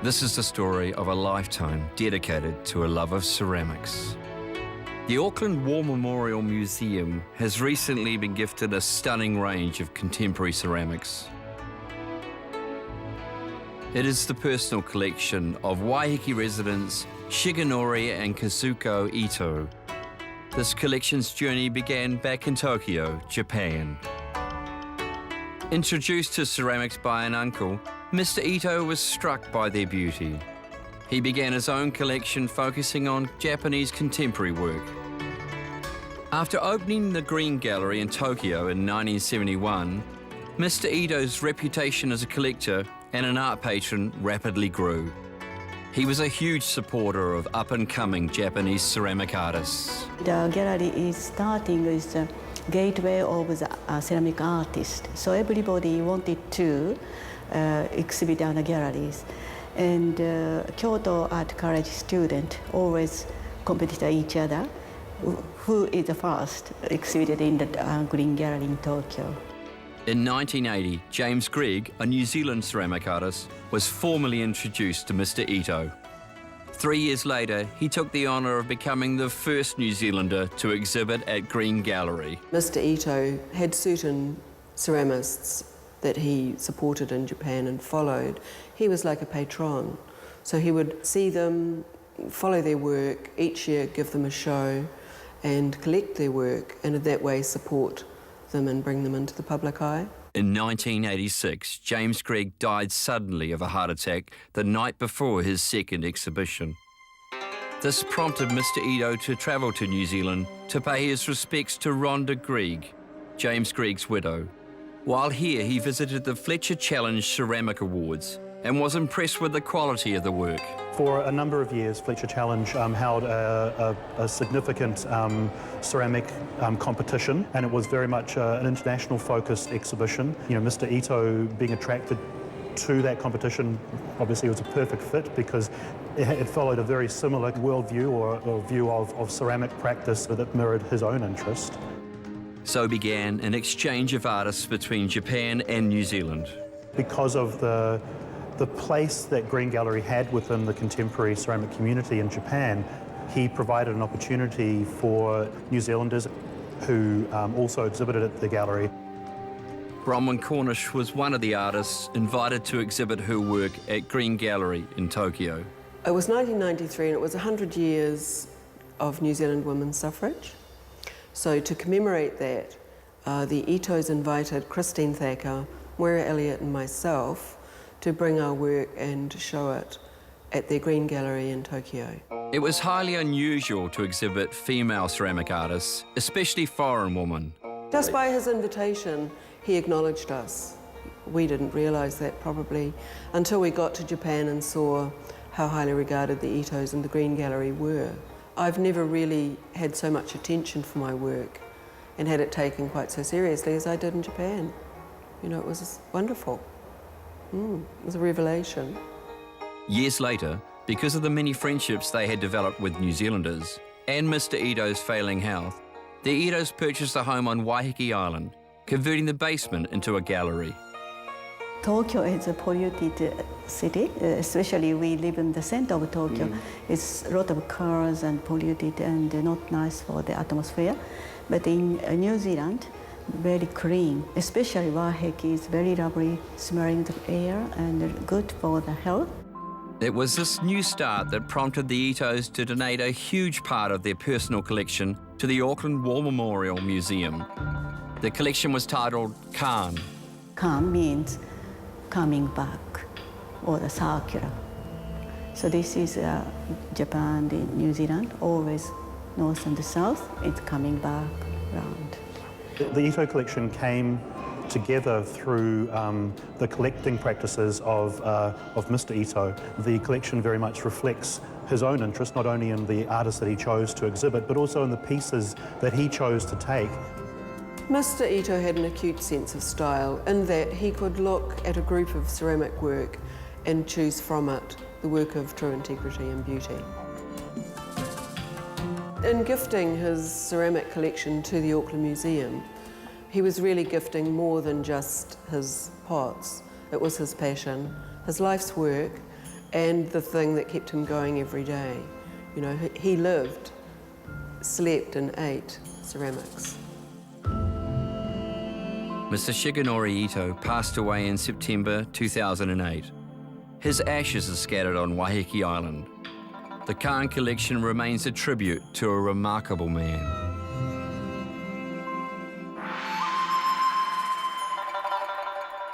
This is the story of a lifetime dedicated to a love of ceramics. The Auckland War Memorial Museum has recently been gifted a stunning range of contemporary ceramics. It is the personal collection of Waiheke residents Shigenori and Kazuko Ito. This collection's journey began back in Tokyo, Japan. Introduced to ceramics by an uncle, Mr. Ito was struck by their beauty. He began his own collection focusing on Japanese contemporary work. After opening the Green Gallery in Tokyo in 1971, Mr. Ito's reputation as a collector and an art patron rapidly grew. He was a huge supporter of up-and-coming Japanese ceramic artists. The gallery is starting with the gateway of the ceramic artist. So everybody wanted to exhibit on the galleries. And Kyoto Art College students always competed each other. Who is the first exhibited in the Green Gallery in Tokyo. In 1980, James Gregg, a New Zealand ceramic artist, was formally introduced to Mr. Ito. 3 years later, he took the honour of becoming the first New Zealander to exhibit at Green Gallery. Mr. Ito had certain ceramists that he supported in Japan and followed. He was like a patron. So he would see them, follow their work, each year give them a show and collect their work, and in that way support them and bring them into the public eye. In 1986, James Gregg died suddenly of a heart attack the night before his second exhibition. This prompted Mr. Ito to travel to New Zealand to pay his respects to Rhonda Gregg, James Gregg's widow. While here, he visited the Fletcher Challenge Ceramic Awards and was impressed with the quality of the work. For a number of years, Fletcher Challenge held a significant ceramic competition, and it was very much an international focused exhibition. You know, Mr. Ito being attracted to that competition obviously was a perfect fit because it followed a very similar worldview or view of ceramic practice that mirrored his own interest. So began an exchange of artists between Japan and New Zealand. Because of the place that Green Gallery had within the contemporary ceramic community in Japan, he provided an opportunity for New Zealanders who also exhibited at the gallery. Bronwyn Cornish was one of the artists invited to exhibit her work at Green Gallery in Tokyo. It was 1993 and it was 100 years of New Zealand women's suffrage. So to commemorate that, the Itos invited Christine Thacker, Moira Elliott and myself to bring our work and show it at their Green Gallery in Tokyo. It was highly unusual to exhibit female ceramic artists, especially foreign women. Just by his invitation, he acknowledged us. We didn't realise that probably until we got to Japan and saw how highly regarded the Itos and the Green Gallery were. I've never really had so much attention for my work and had it taken quite so seriously as I did in Japan. You know, it was wonderful. It was a revelation. Years later, because of the many friendships they had developed with New Zealanders and Mr. Ito's failing health, the Itos purchased a home on Waiheke Island, converting the basement into a gallery. Tokyo is a polluted city, especially we live in the center of Tokyo. It's a lot of cars and polluted and not nice for the atmosphere. But in New Zealand, very clean, especially Waiheke is very lovely, smelling the air and good for the health. It was this new start that prompted the Itos to donate a huge part of their personal collection to the Auckland War Memorial Museum. The collection was titled Kan. Kan means coming back, or the circular. So this is Japan, New Zealand, always north and south, it's coming back round. The Ito collection came together through the collecting practices of Mr. Ito. The collection very much reflects his own interest, not only in the artists that he chose to exhibit, but also in the pieces that he chose to take. Mr. Ito had an acute sense of style in that he could look at a group of ceramic work and choose from it the work of true integrity and beauty. In gifting his ceramic collection to the Auckland Museum, He was really gifting more than just his pots. It was his passion, his life's work, and the thing that kept him going every day. You know, he lived, slept and ate ceramics. Mr. Shigenori Ito passed away in September 2008. His ashes are scattered on Waiheke Island. The Kahn collection remains a tribute to a remarkable man.